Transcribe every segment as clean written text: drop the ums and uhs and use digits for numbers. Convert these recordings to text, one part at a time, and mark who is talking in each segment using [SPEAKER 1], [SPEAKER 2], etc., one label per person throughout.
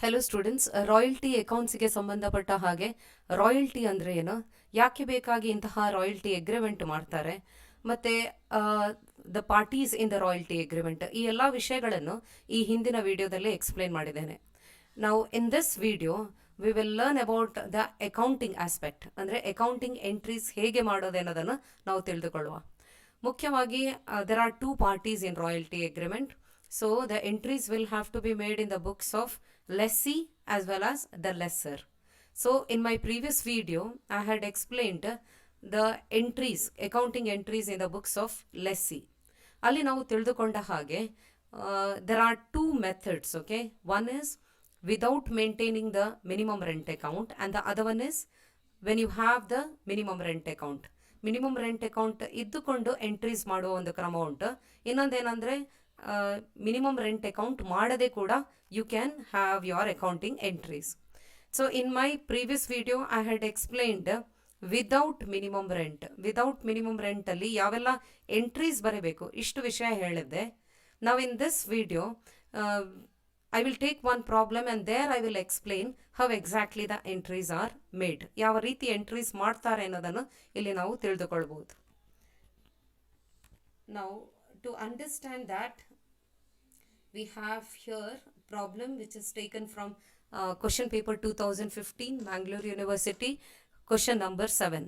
[SPEAKER 1] Hello students, royalty ಅಕೌಂಟ್ಸ್ಗೆ ಸಂಬಂಧಪಟ್ಟ ಹಾಗೆ royalty ಅಂದರೆ ಏನು, ಯಾಕೆ ಬೇಕಾಗಿ ಇಂತಹ ರಾಯಲ್ಟಿ ಅಗ್ರಿಮೆಂಟ್ ಮಾಡ್ತಾರೆ, ಮತ್ತು the parties in the royalty agreement, ಈ ಎಲ್ಲ ವಿಷಯಗಳನ್ನು ಈ ಹಿಂದಿನ ವಿಡಿಯೋದಲ್ಲಿ ಎಕ್ಸ್ಪ್ಲೇನ್ ಮಾಡಿದ್ದೇನೆ. ನಾವು in this video we will learn about the accounting aspect, ಅಂದರೆ ಅಕೌಂಟಿಂಗ್ ಎಂಟ್ರೀಸ್ ಹೇಗೆ ಮಾಡೋದು ಅನ್ನೋದನ್ನು ನಾವು ತಿಳಿದುಕೊಳ್ಳುವ. ಮುಖ್ಯವಾಗಿ there are two parties in royalty agreement. So the entries will have to be made in the books of lessee as well as the lessor. So in my previous video, I had explained the entries, accounting entries in the books of lessee. ಅಲ್ಲಿ ನಾವು ತಿಳಿದುಕೊಂಡ ಹಾಗೆ there are two methods, okay? One is without maintaining the minimum rent account, and the other one is when you have the minimum rent account. Minimum rent account ಇದ್ದುಕೊಂಡು entries ಮಾಡುವ ಒಂದು ಕ್ರಮ ಉಂಟು. ಇನ್ನೊಂದೇನೆಂದರೆ minimum rent account ಮಾಡದೆ ಕೂಡ you can have your accounting entries. So in my previous video I had explained without minimum rent ಅಲ್ಲಿ ಯಾವೆಲ್ಲ entries ಬರಬೇಕು ಇಷ್ಟು ವಿಷಯ ಹೇಳಿದ್ದೆ. Now in this video I will take one problem and there I will explain how exactly the entries are made. ಯಾವ ರೀತಿ entries ಮಾಡ್ತಾರೆ ಅನ್ನೋದನ್ನು ಇಲ್ಲಿ ನಾವು ತಿಳಿದುಕೊಳ್ಳಬಹುದು. Now to understand that, we have here problem which is taken from question paper 2015 Mangalore University, question number 7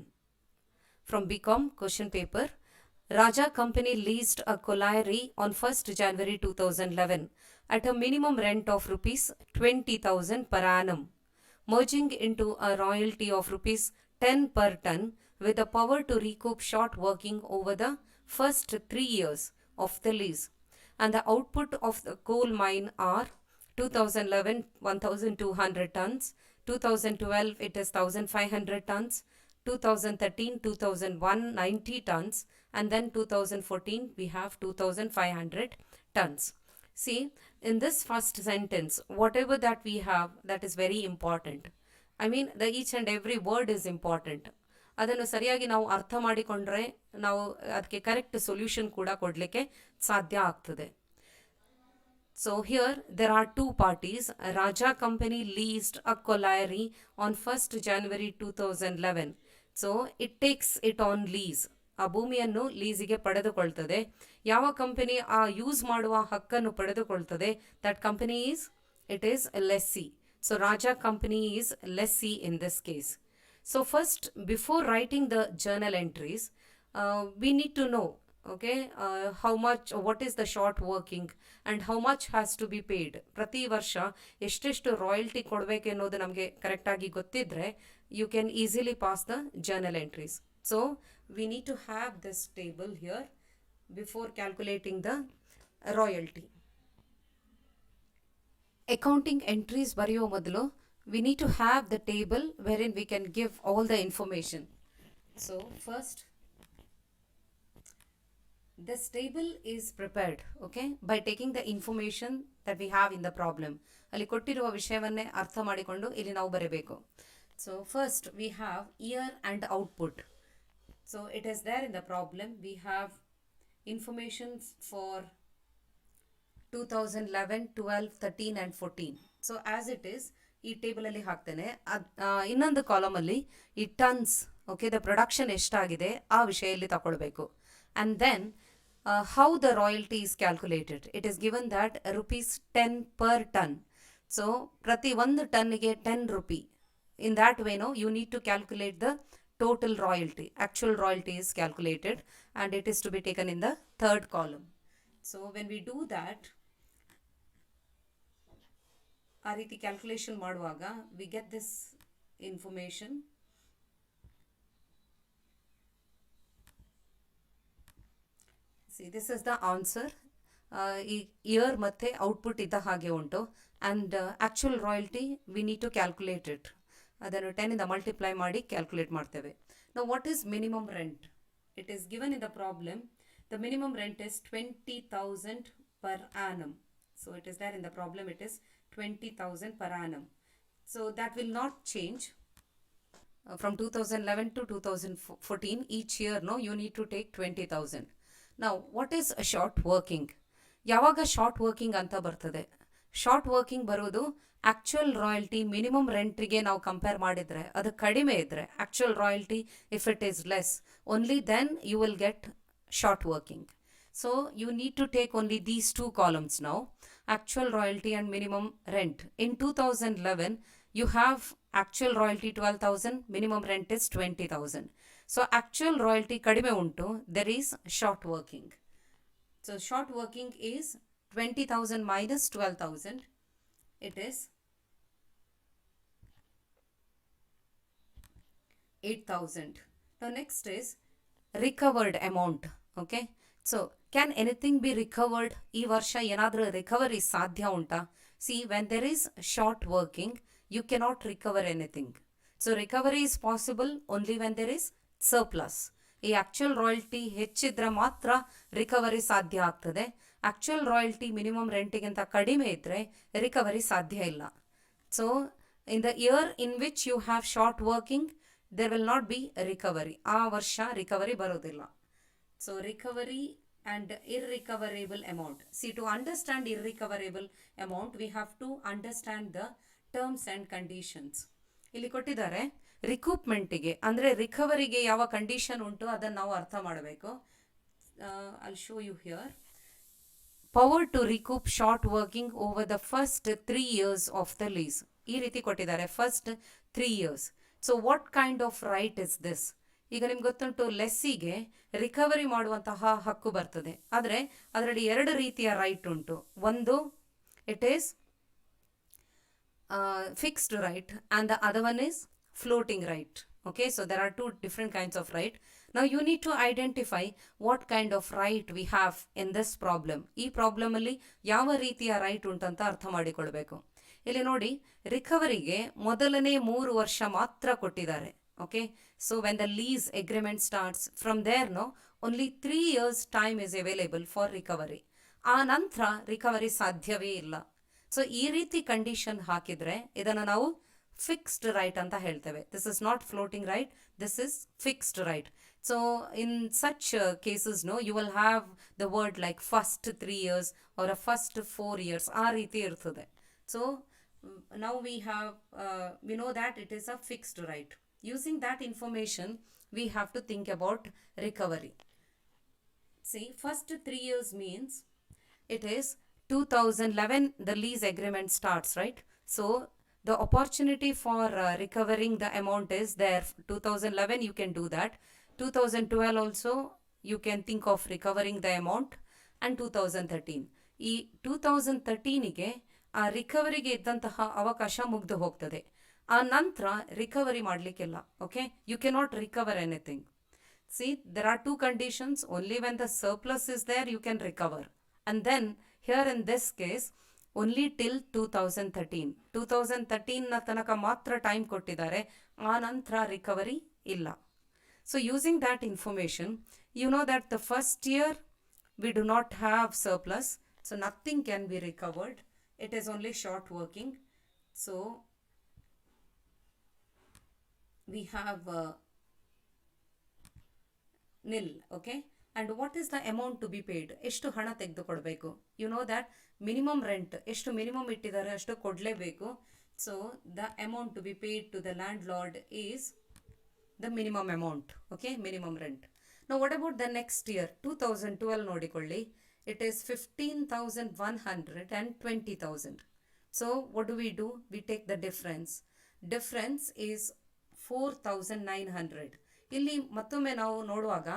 [SPEAKER 1] from BCom question paper. Raja Company leased a colliery on 1st January 2011 at a minimum rent of rupees 20,000 per annum, merging into a royalty of rupees 10 per ton with the power to recoup short working over the first 3 years of the lease. And the output of the coal mine are 2011 1200 tons, 2012 it is 1500 tons, 2013 2190 tons, and then 2014 we have 2500 tons. See, in this first sentence, whatever that we have, that is very important. I mean, the each and every word is important. ಅದನ್ನು ಸರಿಯಾಗಿ ನಾವು ಅರ್ಥ ಮಾಡಿಕೊಂಡ್ರೆ ನಾವು ಅದಕ್ಕೆ correct solution ಕೂಡ ಕೊಡಲಿಕ್ಕೆ ಸಾಧ್ಯ ಆಗ್ತದೆ. So here there are two parties. Raja Company leased a colliery on 1st January 2011. So it takes it on lease. ಆ ಭೂಮಿಯನ್ನು ಲೀಸಿಗೆ ಪಡೆದುಕೊಳ್ತದೆ. ಯಾವ ಕಂಪನಿ ಆ ಯೂಸ್ ಮಾಡುವ ಹಕ್ಕನ್ನು ಪಡೆದುಕೊಳ್ತದೆ, that company is it is lessee. So Raja Company is lessee in this case. So first, before writing the journal entries, we need to know, okay, how much, what is the short working and how much has to be paid. ಪ್ರತಿ ವರ್ಷ ಎಷ್ಟೆಷ್ಟು royalty ಕೊಡಬೇಕು ಅನ್ನೋದು ನಮಗೆ ಕರೆಕ್ಟಾಗಿ ಗೊತ್ತಿದ್ರೆ you can easily pass the journal entries. So we need to have this table here before calculating the royalty. Accounting entries ಬರೆಯುವ ಮೊದಲು we need to have the table wherein we can give all the information. So first, this table is prepared, okay, by taking the information that we have in the problem. ಅಲ್ಲಿ ಕೊಟ್ಟಿರುವ ವಿಷಯವನ್ನೇ ಅರ್ಥ ಮಾಡಿಕೊಂಡು ಇಲ್ಲಿ ನಾವು ಬರೆಯಬೇಕು. So first we have year and output. So it is there in the problem. We have information for 2011, 12, 13 and 14. So as it is, ಈ ಟೇಬಲಲ್ಲಿ ಹಾಕ್ತೇನೆ. ಇನ್ನೊಂದು ಕಾಲಮಲ್ಲಿ ಈ ಟನ್ಸ್, ಓಕೆ, ದ ಪ್ರೊಡಕ್ಷನ್ ಎಷ್ಟಾಗಿದೆ ಆ ವಿಷಯ ಇಲ್ಲಿ ತಗೊಳ್ಬೇಕು. And then how the royalty is calculated. It is given that rupees 10 per ton. So ಪ್ರತಿ ಒಂದು ಟನ್ನಿಗೆ 10 ರೂಪಿ. ಇನ್ ದ್ಯಾಟ್ ವೇನೋ you need to calculate the total royalty. Actual royalty is calculated and it is to be taken in the third column. So when we do that, ಆ ರೀತಿ calculation ಮಾಡುವಾಗ we get this information. See this is the answer. ಈ year ಮತ್ತು output ಇದ್ದ ಹಾಗೆ ಉಂಟು. And actual royalty we need to calculate it. ಅದನ್ನು 10 ಇಂದ ಮಲ್ಟಿಪ್ಲೈ ಮಾಡಿ ಕ್ಯಾಲ್ಕುಲೇಟ್ ಮಾಡ್ತೇವೆ. Now what is minimum rent? It is given in the problem. The minimum rent is 20,000 per annum. So it is there in the problem. It is 20,000 per annum. So that will not change from 2011 to 2014. Each year, no, you need to take 20,000. Now what is a short working? ಯಾವಾಗ short working ಅಂತ ಬರ್ತದೆ? Short working ಬರೋದು actual royalty minimum ರೆಂಟ್ಗೆ ನಾವು compare ಮಾಡಿದರೆ ಅದು ಕಡಿಮೆ ಇದ್ದರೆ, actual royalty if it is less, only then you will get short working. So you need to take only these two columns now, actual royalty and minimum rent. In 2011, you have actual royalty 12,000, minimum rent is 20,000. So actual royalty kadime untu, there is short working. So short working is 20,000 minus 12,000. It is 8,000. Now next is recovered amount. Okay. So can anything be recovered? ಈ ವರ್ಷ ಏನಾದರೂ recovery ಸಾಧ್ಯ ಉಂಟಾ? See when there is short working you cannot recover anything. So recovery is possible only when there is surplus. ಈ actual royalty ಹೆಚ್ಚಿದ್ರೆ ಮಾತ್ರ recovery ಸಾಧ್ಯ ಆಗ್ತದೆ. ಆಕ್ಚುಯಲ್ ರಾಯಲ್ಟಿ ಮಿನಿಮಮ್ ರೆಂಟಿಗಿಂತ ಕಡಿಮೆ ಇದ್ದರೆ ರಿಕವರಿ ಸಾಧ್ಯ ಇಲ್ಲ. So in the year in which you have short working there will not be recovery. ಆ ವರ್ಷ ರಿಕವರಿ ಬರೋದಿಲ್ಲ. So recovery and irrecoverable amount. See, to understand irrecoverable amount, we have to understand the terms and conditions. ಇಲ್ಲಿ ಕೊಟ್ಟಿದ್ದಾರೆ ರಿಕೂಪ್ಮೆಂಟಿಗೆ ಅಂದರೆ ರಿಕವರಿಗೆ ಯಾವ condition ಉಂಟು ಅದನ್ನು ನಾವು ಅರ್ಥ ಮಾಡಬೇಕು. I'll show you here. Power to recoup short working over the first 3 years of the lease. ಈ ರೀತಿ ಕೊಟ್ಟಿದ್ದಾರೆ, first 3 years. So what kind of right is this? ಈಗ ನಿಮ್ಗೆ ಗೊತ್ತುಂಟು ಲೆಸ್ಸಿಗೆ ರಿಕವರಿ ಮಾಡುವಂತಹ ಹಕ್ಕು ಬರ್ತದೆ. ಆದರೆ ಅದರಲ್ಲಿ 2 ರೀತಿಯ ರೈಟ್ ಉಂಟು. ಒಂದು it is fixed right and the other one is floating right. Okay, so there are 2 different kinds of right. Now you need to identify what kind of right we have in this problem. ಈ ಪ್ರಾಬ್ಲಮಲ್ಲಿ ಯಾವ ರೀತಿಯ right ಉಂಟಂತ ಅರ್ಥ ಮಾಡಿಕೊಳ್ಬೇಕು. ಇಲ್ಲಿ ನೋಡಿ, ರಿಕವರಿಗೆ ಮೊದಲನೇ 3 ವರ್ಷ ಮಾತ್ರ ಕೊಟ್ಟಿದ್ದಾರೆ. Okay, so when the lease agreement starts, from there no only 3 years time is available for recovery. ಆ ನಂತರ ರಿಕವರಿ ಸಾಧ್ಯವೇ ಇಲ್ಲ. ಸೊ ಈ ರೀತಿ ಕಂಡೀಷನ್ ಹಾಕಿದ್ರೆ ಇದನ್ನು ನಾವು ಫಿಕ್ಸ್ಡ್ ರೈಟ್ ಅಂತ ಹೇಳ್ತೇವೆ. This is not floating rate, this is fixed rate. So in such cases no you will have the word like first 3 years or a first 4 years, ಆ ರೀತಿ ಇರ್ತದೆ. So now we know that it is a fixed right. Using that information, we have to think about recovery. See, first 3 years means it is 2011 the lease agreement starts, right? So the opportunity for recovering the amount is there. 2011 you can do that. 2012 also you can think of recovering the amount, and 2013. ಈ 2013ಗೆ ಆ ರಿಕವರಿಗೆ ಇದ್ದಂತಹ ಅವಕಾಶ ಮುಗ್ದು ಹೋಗ್ತದೆ. ಆ ನಂತರ recovery ಮಾಡಲಿಕ್ಕಿಲ್ಲ. Okay, you cannot recover anything. See, there are 2 conditions. Only when the surplus is there you can recover, and then here in this case only till 2013. 2013ನ ತನಕ ಮಾತ್ರ ಟೈಮ್ ಕೊಟ್ಟಿದ್ದಾರೆ, ಆ ನಂತರ ರಿಕವರಿ ಇಲ್ಲ. So using that information, you know that the first year we do not have surplus, so nothing can be recovered. It is only short working. So we have nil. Okay, and what is the amount to be paid? ಎಷ್ಟು ಹಣ ತೆಗೆದುಕೊಡ್ಬೇಕು? You know that minimum rent ಎಷ್ಟು minimum ಇಟ್ಟಿದ್ದಾರೆ ಅಷ್ಟು ಕೊಡಲೇಬೇಕು. So the amount to be paid to the landlord is the minimum amount. Okay, minimum rent. Now what about the next year? 2012 ನೋಡಿಕೊಳ್ಳಿ, it is 15,100 and 20,000. So what do? We take the difference. Difference is 4,900. ಇಲ್ಲಿ ಮತ್ತೊಮ್ಮೆ ನಾವು ನೋಡುವಾಗ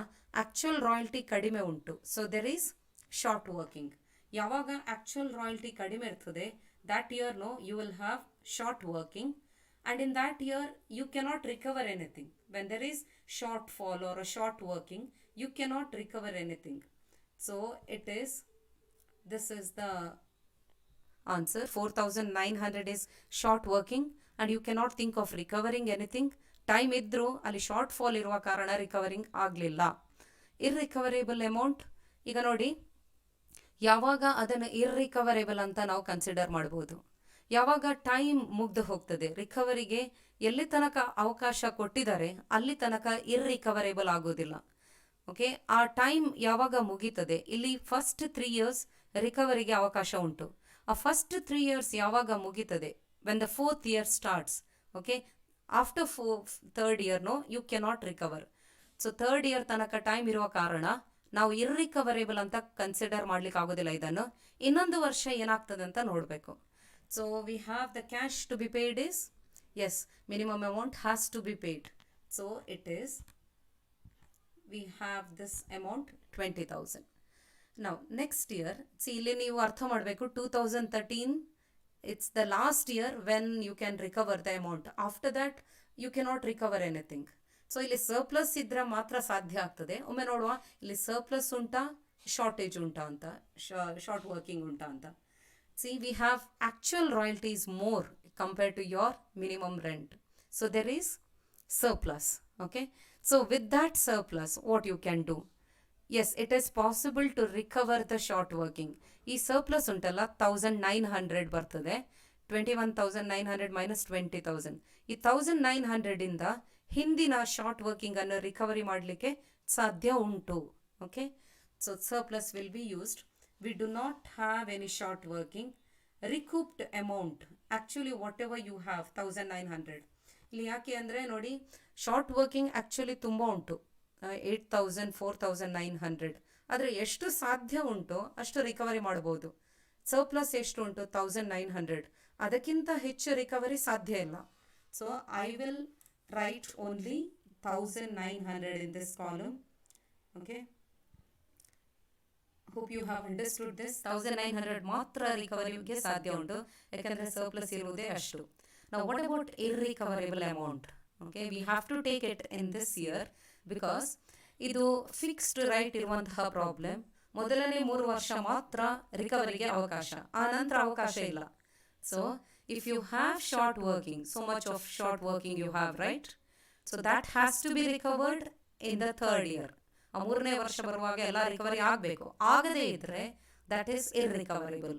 [SPEAKER 1] actual royalty ಕಡಿಮೆ ಉಂಟು. So there is short working. ಯಾವಾಗ actual royalty ಕಡಿಮೆ ಇರ್ತದೆ, that year no you will have short working, and in that year you cannot recover anything. When there is shortfall or a short working, you cannot recover anything. So it is, this is the answer. 4,900 is short working and you cannot think of recovering anything. Time ಇದ್ದರೂ ಅಲ್ಲಿ short fall ಇರುವ ಕಾರಣ recovering ಆಗಲಿಲ್ಲ. Irrecoverable amount, ಈಗ ನೋಡಿ, ಯಾವಾಗ ಅದನ್ನು irrecoverable ಅಂತ ನಾವು ಕನ್ಸಿಡರ್ ಮಾಡ್ಬೋದು? ಯಾವಾಗ ಟೈಮ್ ಮುಗ್ದು ಹೋಗ್ತದೆ, ರಿಕವರಿಗೆ ಎಲ್ಲಿ ತನಕ ಅವಕಾಶ ಕೊಟ್ಟಿದ್ದಾರೆ ಅಲ್ಲಿ ತನಕ ಇರ್ರಿಕವರೇಬಲ್ ಆಗೋದಿಲ್ಲ. ಓಕೆ, ಆ ಟೈಮ್ ಯಾವಾಗ ಮುಗೀತದೆ, ಇಲ್ಲಿ ಫಸ್ಟ್ 3 years ರಿಕವರಿಗೆ ಅವಕಾಶ ಉಂಟು. ಆ ಫಸ್ಟ್ 3 years ಯಾವಾಗ ಮುಗೀತದೆ, when the 4th year starts, okay, after third year you cannot recover. So third year ತನಕ ಟೈಮ್ ಇರುವ ಕಾರಣ ನಾವು ಇರ್ರಿಕವರೇಬಲ್ ಅಂತ ಕನ್ಸಿಡರ್ ಮಾಡ್ಲಿಕ್ಕೆ ಆಗೋದಿಲ್ಲ ಇದನ್ನು. ಇನ್ನೊಂದು ವರ್ಷ ಏನಾಗ್ತದೆ ಅಂತ ನೋಡಬೇಕು. So we have the cash to be paid is, yes, minimum amount has to be paid. So it is, we have this amount 20,000. ನಾವು ನೆಕ್ಸ್ಟ್ ಇಯರ್, ಇಲ್ಲಿ ನೀವು ಅರ್ಥ ಮಾಡಬೇಕು, 2013 it's the last year when you can recover the amount. After that you cannot recover anything. So ಇಲ್ಲಿ surplus ಇದ್ರೆ ಮಾತ್ರ ಸಾಧ್ಯ ಆಗ್ತದೆ. ಒಮ್ಮೆ ನೋಡುವ, ಇಲ್ಲಿ ಸರ್ಪ್ಲಸ್ ಉಂಟಾ, ಶಾರ್ಟೇಜ್ ಉಂಟಾ ಅಂತ, ಶಾರ್ಟ್ ವರ್ಕಿಂಗ್ ಉಂಟಾ ಅಂತ. See we have actual royalties more compared to your minimum rent. So there is surplus. Okay, so with that surplus what you can do, yes, it is possible to recover the short working. ಈ surplus ಉಂಟಲ್ಲ 1900 ಬರ್ತದೆ, 21,900 minus 20,000. ಈ 1900 ಇಂದ ಹಿಂದಿನ short working ಅನ್ನು recovery ಮಾಡಲಿಕ್ಕೆ ಸಾಧ್ಯ ಉಂಟು. Okay, so surplus will be used. We do not have any short working. Recouped amount, actually whatever you have 1900. ಇಲ್ಲಿ ಯಾಕೆ ಅಂದರೆ ನೋಡಿ, ಶಾರ್ಟ್ ವರ್ಕಿಂಗ್ ಆ್ಯಕ್ಚುಲಿ ತುಂಬ ಉಂಟು, 8,000, 4,900. ಆದರೆ ಎಷ್ಟು ಸಾಧ್ಯ ಉಂಟು ಅಷ್ಟು ರಿಕವರಿ ಮಾಡ್ಬೋದು. ಸರ್ಪ್ಲಸ್ ಎಷ್ಟು ಉಂಟು, 1900. ಅದಕ್ಕಿಂತ ಹೆಚ್ಚು ರಿಕವರಿ ಸಾಧ್ಯ ಇಲ್ಲ. So I will write only 1900 in this column. Okay, hope you have understood this. 1900 ಮಾತ್ರ ರಿಕವರಿಗೆ ಸಾಧ್ಯ ಉಂಟು, ಯಾಕಂದರೆ ಸರ್ಪ್ಲಸ್ ಇರುವುದೇ ಅಷ್ಟು. Now what about irrecoverable amount? Okay, we have to take it in this year because ಇದು fixed right ಇರುವಂತಹ problem. ಮೊದಲನೇ 3 ವರ್ಷ ಮಾತ್ರ ರಿಕವರಿಗೆ ಅವಕಾಶ, ಆ ನಂತರ ಅವಕಾಶ ಇಲ್ಲ. So if you have short working, so much of short working you have, right? So that has to be recovered in the third year. ಆ 3ನೇ ವರ್ಷ ಬರುವಾಗ ಎಲ್ಲ ರಿಕವರಿ ಆಗಬೇಕು. ಆಗದೇ ಇದ್ರೆ ದಟ್ ಈಸ್ ಇರ್ರಿಕವರೇಬಲ್.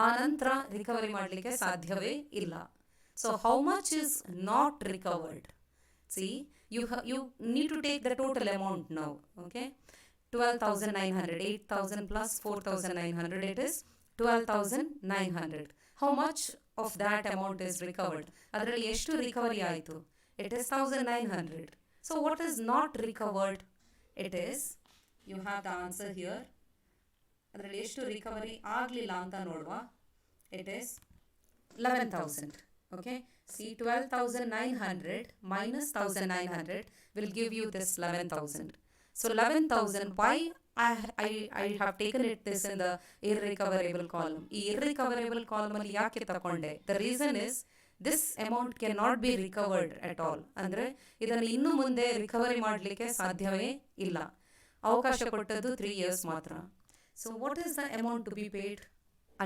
[SPEAKER 1] ಆ ನಂತರ ರಿಕವರಿ ಮಾಡಲಿಕ್ಕೆ ಸಾಧ್ಯವೇ ಇಲ್ಲ. So how much is not recovered? See, you need to take the total amount now. Okay, 12,900, 8,000 plus 4,900, it is 12,900. How much of that amount is recovered? Adರಲ್ಲಿ ಎಷ್ಟು recovery ಆಯಿತು? It is 1,900. So what is not recovered? It is, you have the answer here. ಅದರಲ್ಲಿ ಎಷ್ಟು recovery ಆಗಲಿಲ್ಲ ಅಂತ ನೋಡುವ. It is 11,000. Okay, see, 12,900 minus 1,900 will give you this 11,000. So 11,000, why I have taken it this in the irrecoverable column. ಈ irrecoverable column ಅಲ್ಲಿ ಯಾಕೆ ತಗೊಂಡೆ? The reason is this amount cannot be recovered at all. ಅಂದರೆ ಇದನ್ನು ಇನ್ನು ಮುಂದೆ recovery ಮಾಡಲಿಕ್ಕೆ ಸಾಧ್ಯವೇ ಇಲ್ಲ. ಅವಕಾಶ ಕೊಟ್ಟದ್ದು 3 years ಮಾತ್ರ. So what is the amount to be paid?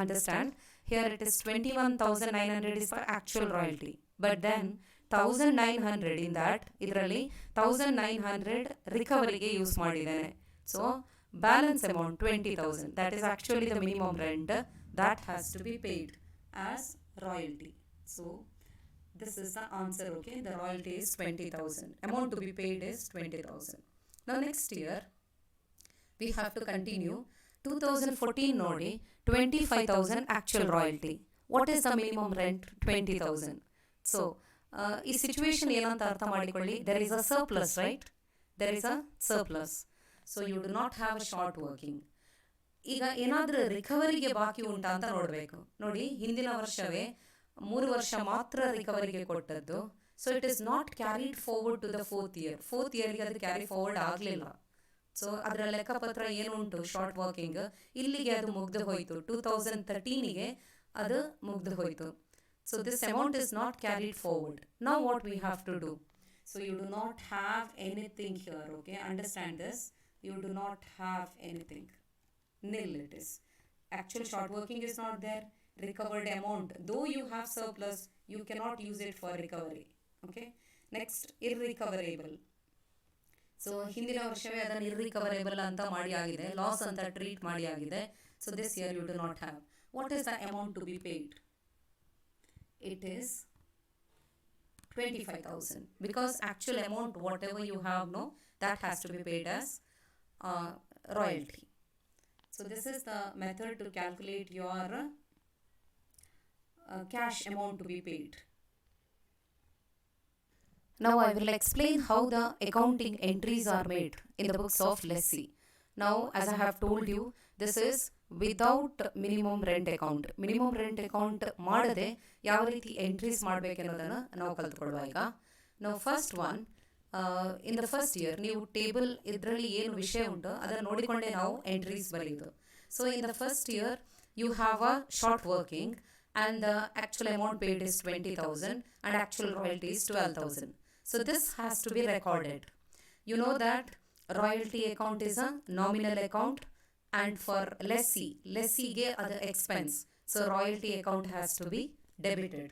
[SPEAKER 1] Understand, here it is 21,900 is for actual royalty, but then 1,900 in that, ಇದರಲ್ಲಿ 1,900 ರಿಕವರಿಗೆ ಯೂಸ್ ಮಾಡಿದ್ದೇನೆ. So balance amount 20,000, that is actually the minimum rent, that has to be paid as royalty. So this is the answer. Okay, the royalty is 20,000. Amount to be paid is 20,000. Now next year we have to continue. 2014 ನೋಡಿ, 25,000 actual royalty. What is the minimum rent? 20,000. So ಈ situation ಏನಂತ ಅರ್ಥ ಮಾಡಿಕೊಳ್ಳಿ. there is a surplus, right? there is a surplus. So you do not have a short working. ಈಗ ಏನಾದರೂ ರಿಕವರಿಗೆ ಬಾಕಿ ಉಂಟಾ ಅಂತ ನೋಡಬೇಕು. ನೋಡಿ, ಹಿಂದಿನ ವರ್ಷವೇ 3 ವರ್ಷ ಮಾತ್ರ ರಿಕವರಿಗೆ ಕೊಟ್ಟದ್ದು. So it is not carried forward to the 4th year. 4th yearಗೆ ಅದು ಕ್ಯಾರಿ ಫಾರ್ವರ್ಡ್ ಆಗಲಿಲ್ಲ. ಸೊ ಅದರ ಲೆಕ್ಕಪತ್ರ ಏನುಂಟು ಶಾರ್ಟ್ ವರ್ಕಿಂಗ್, ಇಲ್ಲಿಗೆ ಅದು ಮುಗ್ದು ಹೋಯಿತು. 2013ಗೆ ಅದು ಮುಗ್ದು ಹೋಯಿತು. So this amount is not carried forward. Now what we have to do? So you do not have anything here. Okay, understand this. You do not have anything. Nil it is. Actual short working is not there. Recovered amount, though you have surplus, you cannot use it for recovery. Okay, next, irrecoverable. So ಹಿಂದಿನ ವರ್ಷವೇ ಅದನ್ನು irrecoverable ಅಂತ ಮಾಡಿ ಆಗಿದೆ, loss ಅಂತ treat ಮಾಡಿ ಆಗಿದೆ. So this year you do not have. What is the amount to be paid? It is 25,000, because actual amount whatever you have no, that has to be paid as royalty. So this is the method to calculate your cash amount to be paid. Now I will explain how the accounting entries are made in the books of lessee. Now, as I have told you, this is without minimum rent account. Minimum rent account ಮಾಡದೆ ಯಾವ ರೀತಿ entries ಮಾಡಬೇಕೆನ್ನೋದನ್ನು ನಾವು ಕಲ್ತ್ಕೊಳ್ಳುವ ಈಗ. ನಾವು first one, in the first year ನೀವು table ಇದರಲ್ಲಿ ಏನು ವಿಷಯ ಉಂಟು ಅದನ್ನು ನೋಡಿಕೊಂಡೇ ನಾವು ಎಂಟ್ರೀಸ್ ಬರೆಯುವುದು. So in the first year you have a short working and the actual amount paid is 20,000 and actual royalty is 12,000. So this has to be recorded. You know that royalty account is a nominal account, and for lessee ge other expense. So royalty account has to be debited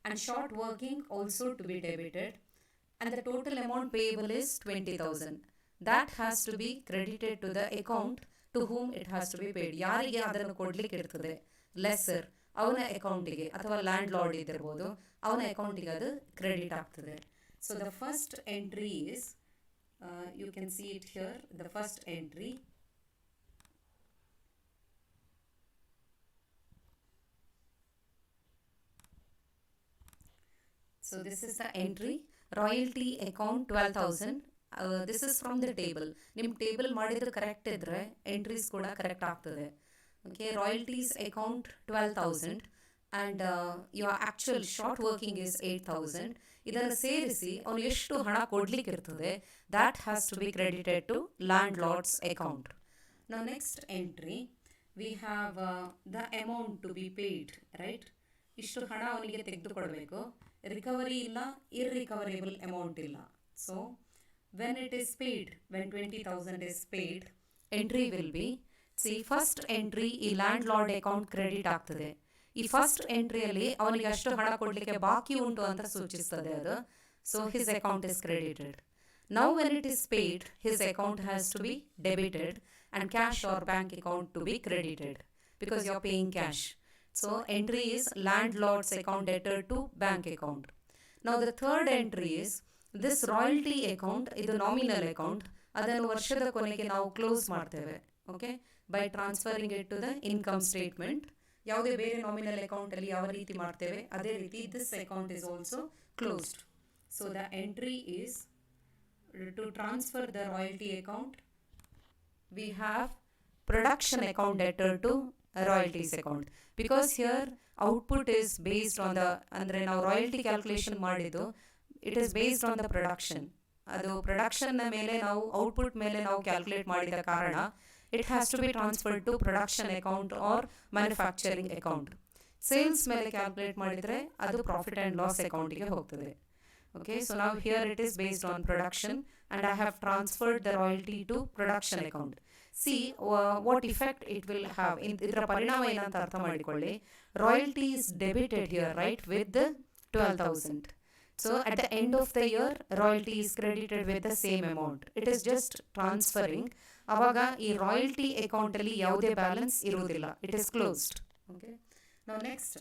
[SPEAKER 1] and short working also to be debited, and the total amount payable is 20,000. That has to be credited to the account to whom it has to be paid. ಯಾರಿಗೆ ಅದನ್ನು ಕೊಡ್ಲಿಕ್ಕೆ ಇರ್ತದೆ lesser ಅವನ ಅಕೌಂಟಿಗೆ ಅಥವಾ land lord ಇದ್ದಿರ್ಬೋದು ಅವನ ಅಕೌಂಟಿಗೆ ಅದು ಕ್ರೆಡಿಟ್ ಆಗ್ತದೆ. So the first entry is, you can see it here, the first entry. So this is the entry, royalty account 12,000. This is from the table. ನಿಮ್ಮ ಟೇಬಲ್ ಮಾಡಿದ್ರೆ ಕರೆಕ್ಟ್ ಇದ್ರೆ ಎಂಟ್ರೀಸ್ ಕೂಡ correct ಆಗ್ತದೆ. Okay, royalties account 12,000 and your actual short working is 8,000. ಇದನ್ನು ಸೇರಿಸಿ ಅವನು ಎಷ್ಟು ಹಣ ಕೊಡ್ಲಿಕ್ಕೆ ಇರ್ತದೆ that has to be credited to land Lord's account. Now next entry we have the amount to be paid, right? ಇಷ್ಟು ಹಣ ಅವನಿಗೆ ತೆಗೆದುಕೊಡ್ಬೇಕು. ರಿಕವರಿ ಇಲ್ಲ, ಇರ್ರಿಕವರೇಬಲ್ ಅಮೌಂಟ್ ಇಲ್ಲ. So when it is paid, when 20,000 is paid, entry will be, see first entry ಈ land lord account credit ಆಗ್ತದೆ. ಈ first ಎಂಟ್ರಿಯಲ್ಲಿ ಅವನಿಗೆ ಅಷ್ಟು ಹಣ ಕೊಡಲಿಕ್ಕೆ ಬಾಕಿ ಉಂಟು ಅಂತ ಸೂಚಿಸ್ತದೆ ಅದು. So his account is credited. Now when it is paid his account has to be debited and cash or bank account to be credited because you are paying cash. So entry is land Lord's account debtor to bank account. Now the third entry is this royalty account, ಇದು nominal account, ಅದನ್ನು ವರ್ಷದ ಕೊನೆಗೆ ನಾವು close ಮಾಡ್ತೇವೆ. Okay, by transferring it to the income statement. ಯಾವುದೇ ಬೇರೆ nominal ಅಕೌಂಟಲ್ಲಿ ಯಾವ ರೀತಿ ಮಾಡ್ತೇವೆ ಅದೇ ರೀತಿ this account is also closed. So the entry is to transfer the royalty account. We have production account debtor to royalties account because here output is based on the, ಅಂದರೆ ನಾವು ರಾಯಲ್ಟಿ ಕ್ಯಾಲ್ಕುಲೇಷನ್ ಮಾಡಿದ್ದು it is based on the production. ಅದು ಪ್ರೊಡಕ್ಷನ್ನ ಮೇಲೆ ನಾವು output ಮೇಲೆ ನಾವು calculate ಮಾಡಿದ ಕಾರಣ it has to be transferred to production account or manufacturing account. Sales ಮೇಲೆ ಕ್ಯಾಲ್ಕುಲೇಟ್ ಮಾಡಿದರೆ ಅದು ಪ್ರಾಫಿಟ್ ಆ್ಯಂಡ್ ಲಾಸ್ ಅಕೌಂಟಿಗೆ ಹೋಗ್ತದೆ. ಓಕೆ, ಸೊ ನಾವು here it is based on production and I have transferred the royalty to production account. See what effect it will have, ಇದರ ಪರಿಣಾಮ ಏನಂತ ಅರ್ಥ ಮಾಡಿಕೊಳ್ಳಿ. Royalty is debited here, right, with 12,000. So at the end of the year, royalty is credited with the same amount. It is just transferring. ಅವಾಗ ಈ royalty ಅಕೌಂಟಲ್ಲಿ ಯಾವುದೇ balance ಇರುವುದಿಲ್ಲ. It is closed. ಓಕೆ, ನಾವು next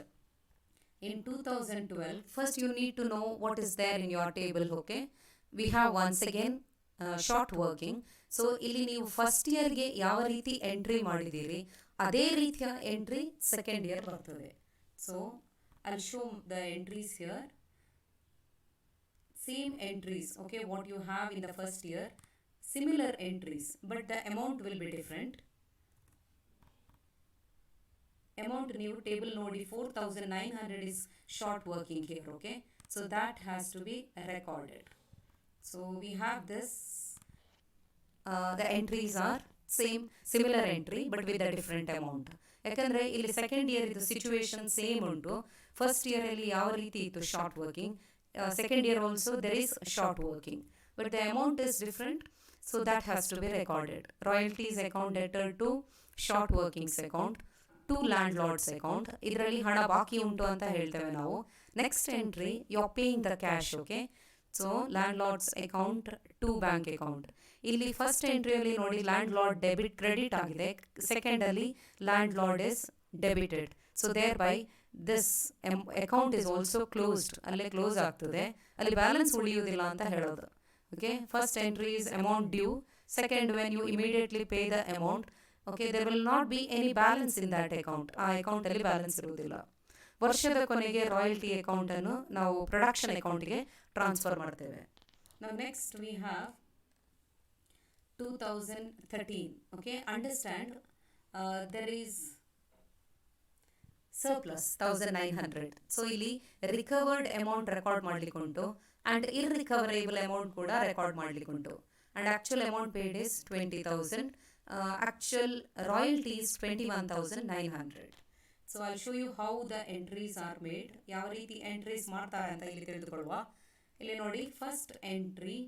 [SPEAKER 1] in 2012, first you need to know what is there in your table. Okay, we have once again short working. So ಇಲ್ಲಿ ನೀವು first ಇಯರ್ಗೆ ಯಾವ ರೀತಿ ಎಂಟ್ರಿ ಮಾಡಿದ್ದೀರಿ ಅದೇ ರೀತಿಯ ಎಂಟ್ರಿ ಸೆಕೆಂಡ್ ಇಯರ್ ಬರ್ತದೆ. So I show the entries here. Same entries, okay, what you have in the first year, similar entries, but the amount will be different. Amount new table nodi 4,900 is short working here, okay, so that has to be recorded. So we have this, the entries are similar entry but with a different amount. ಯಾಕಂದರೆ ಇಲ್ಲಿ second year ಇದು situation same ಉಂಟು. First ಇಯರಲ್ಲಿ ಯಾವ ರೀತಿ ಇತ್ತು short working, second year also there is short working, but the amount is different, so that has to be recorded. Royalties account debtor to short workings account to landlords account. ಇದರಲ್ಲಿ ಹಣ ಬಾಕಿ ಉಂಟು ಅಂತ ಹೇಳ್ತೇವೆ ನಾವು. Next entry you are paying the cash. Okay, so landlord's account to bank account. ಇಲ್ಲಿ first ಎಂಟ್ರಿಯಲ್ಲಿ ನೋಡಿ ಲ್ಯಾಂಡ್ ಲಾರ್ಡ್ ಡೆಬಿಟ್ ಕ್ರೆಡಿಟ್ ಆಗಿದೆ, ಸೆಕೆಂಡಲ್ಲಿ landlord is debited. So thereby this account is also closed, ಅಲ್ಲೇ close ಆಗ್ತದೆ, ಅಲ್ಲಿ balance ಉಳಿಯುವುದಿಲ್ಲ ಅಂತ ಹೇಳೋದು. Okay, first entry is amount due, second when you immediately pay the amount, okay, there will not be any balance in that account. ಆ ಅಕೌಂಟಲ್ಲಿ balance ಇರುವುದಿಲ್ಲ. ವರ್ಷದ ಕೊನೆಗೆ ರಾಯಲ್ಟಿ ಅಕೌಂಟನ್ನು ನಾವು ಪ್ರೊಡಕ್ಷನ್ ಅಕೌಂಟ್ಗೆ ಟ್ರಾನ್ಸ್ಫರ್ ಮಾಡ್ತೇವೆ. Now next we have 2013. Okay, understand there is surplus 1900. So ಇಲ್ಲಿ ರಿಕವರ್ಡ್ ಅಮೌಂಟ್ ರೆಕಾರ್ಡ್ ಮಾಡ್ಲಿಕ್ಕೆ ಉಂಟು ಅಂಡ್ ಇರ್ರಿಕವರೇಬಲ್ ಅಮೌಂಟ್ ಕೂಡ ರೆಕಾರ್ಡ್ ಮಾಡ್ಲಿಕ್ಕೆ ಉಂಟು. And actual amount paid is 20,000. Actual royalty is 21,900. So I show you how the entries are made. ಯಾವ ರೀತಿ entries ಮಾಡ್ತಾರೆ ಅಂತ ಇಲ್ಲಿ ತಿಳಿದುಕೊಳ್ಳುವ. ಇಲ್ಲಿ ನೋಡಿ, first entry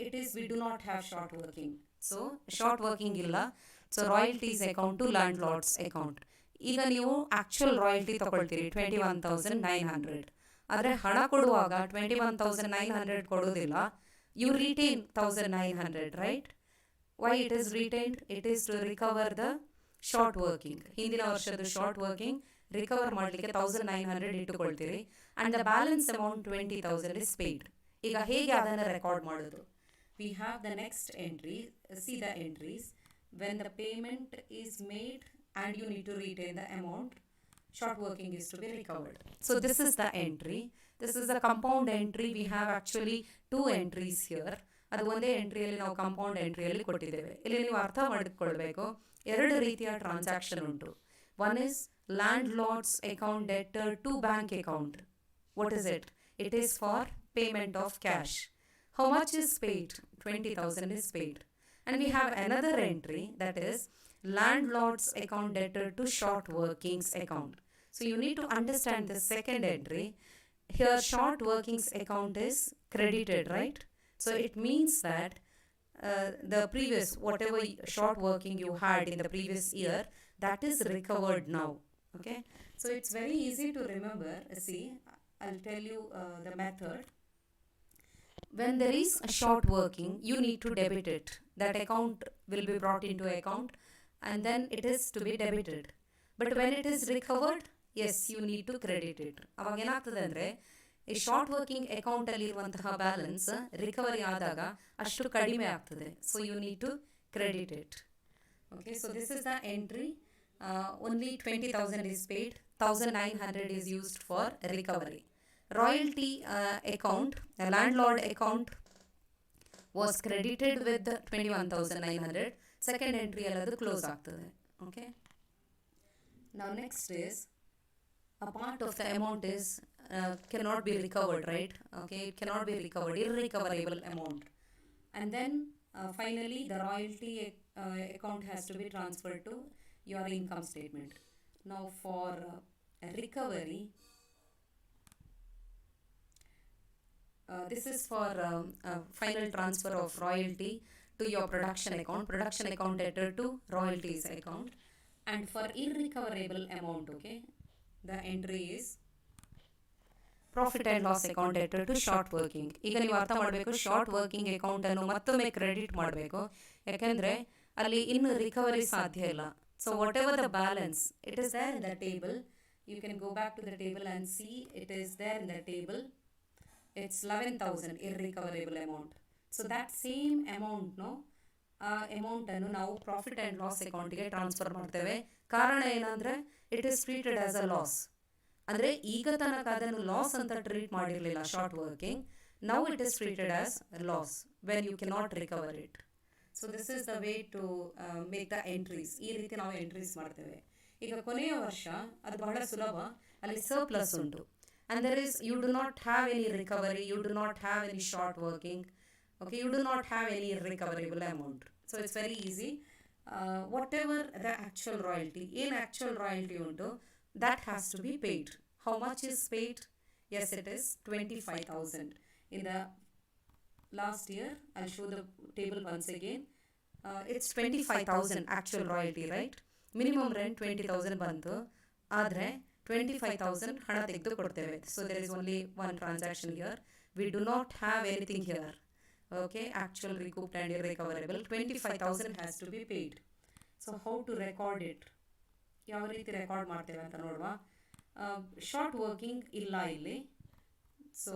[SPEAKER 1] it is we do not have short working. So short working ಇಲ್ಲ. So royalties account to land Lord's account. ಈಗ ನೀವು ಆಕ್ಚುಯಲ್ ರಾಯಲ್ಟಿ ತಗೊಳ್ತೀರಿ 21,900. ಆದರೆ ಹಣ ಕೊಡುವಾಗ 21,900 ಕೊಡೋದಿಲ್ಲ. You retain 1,900, right? Why it is retained? It is to recover the short working. ಹಿಂದಿನ ವರ್ಷದ short working recover ಮಾಡಲಿಕ್ಕೆ 1,900 ಇಟ್ಟುಕೊಳ್ತೀರಿ. And the balance amount 20,000 is paid. ಈಗ ಹೇಗೆ ಅದನ್ನು ರೆಕಾರ್ಡ್ ಮಾಡೋದು? We have the next entry. See the entries. When the payment is made and you need to retain the amount, short working is to be recovered. So this is the entry. This is the compound entry. We have actually two entries here. ಅದು ಒಂದೇ ಎಂಟ್ರಿಯಲ್ಲಿ ನಾವು compound ಎಂಟ್ರಿಯಲ್ಲಿ ಕೊಟ್ಟಿದ್ದೇವೆ. ಇಲ್ಲಿ ನೀವು ಅರ್ಥ ಮಾಡಿಕೊಳ್ಳಬೇಕು, ಎರಡು ರೀತಿಯ ಟ್ರಾನ್ಸಾಕ್ಷನ್ ಉಂಟು. One is land Lord's account debtor to bank account. What is it? It is for payment of cash. How much is paid? 20,000 is paid. And we have another entry, that is landlord's account debtor to short workings account. So you need to understand the second entry. Here short workings account is credited, right? So it means that the previous, whatever short working you had in the previous year, that is recovered now. Okay? So it's very easy to remember. See, I'll tell you the method. When there is a short working, you need to debit it. That account will be brought into account and then it is to be debited. But when it is recovered, yes, you need to credit it. ಅವಾಗ ಏನಾಗ್ತದೆ ಅಂದರೆ, ಈ short working ಅಕೌಂಟಲ್ಲಿ ಇರುವಂತಹ balance recovery ಆದಾಗ ಅಷ್ಟು ಕಡಿಮೆ ಆಗ್ತದೆ. So you need to credit it. Okay, so this is the entry. Only 20,000 is paid. 1,900 is used for recovery. Royalty account, a landlord account was credited with 21,900. Second entry alladu close ಆಗ್ತದೆ. Okay. Now next is, a part of the amount is cannot be recovered, right? Okay, it cannot be recovered, irrecoverable amount. And then finally the royalty account has to be transferred to your income statement. Now for recovery, this is for final transfer of royalty to your production account debtor to royalties account. And for irrecoverable amount, okay, the entry is profit and loss account debtor to short working. ಈಗ ನೀವು ಅರ್ಥ ಮಾಡಬೇಕು, short working ಅಕೌಂಟನ್ನು ಮತ್ತೊಮ್ಮೆ credit ಮಾಡಬೇಕು, ಯಾಕೆಂದರೆ ಅಲ್ಲಿ ಇನ್ನು ರಿಕವರಿ ಸಾಧ್ಯ ಇಲ್ಲ. So whatever the balance, it is there in the table. You can go back to the table and see it is there in the table. It's 11,000 irrecoverable amount. So that same amount, no, amount ಅನ್ನು ನಾವು profit and loss ಅಕೌಂಟಿಗೆ transfer ಮಾಡ್ತೇವೆ. ಕಾರಣ ಏನಂದರೆ, it is treated as a loss. ಅಂದರೆ ಈಗ ತನಕ ಅದನ್ನು ಲಾಸ್ ಅಂತ ಟ್ರೀಟ್ ಮಾಡಿರಲಿಲ್ಲ short working. Now it is treated as loss when you cannot recover it. So this is the way to make the entries. ಈ ರೀತಿ ನಾವು ಎಂಟ್ರೀಸ್ ಮಾಡ್ತೇವೆ. ಈಗ ಕೊನೆಯ ವರ್ಷ ಅದು ಬಹಳ ಸುಲಭ, ಅಲ್ಲಿ ಸರ್ಪ್ಲಸ್ ಉಂಟು. And there is, you do not have any recovery, you do not have any short working, okay, you do not have any recoverable amount. So it's very easy. Whatever the actual royalty, in actual royalty unto, that has to be paid. How much is paid? Yes, it is 25,000. In the last year, I'll show the table once again. It's 25,000 actual royalty, right? Minimum rent 20,000 bantu, ಆದರೆ 25,000 ಹಣ ತೆಗೆದು ಕೊಡ್ತೇವೆ. So there is only one transaction here. We do not have anything here. Okay, actual recouped and irrecoverable 25,000 has to be paid. So how to record it, ಯಾವ ರೀತಿ record ಮಾಡ್ತೇವೆ ಅಂತ ನೋಡುವ. Short working ಇಲ್ಲ ಇಲ್ಲಿ. So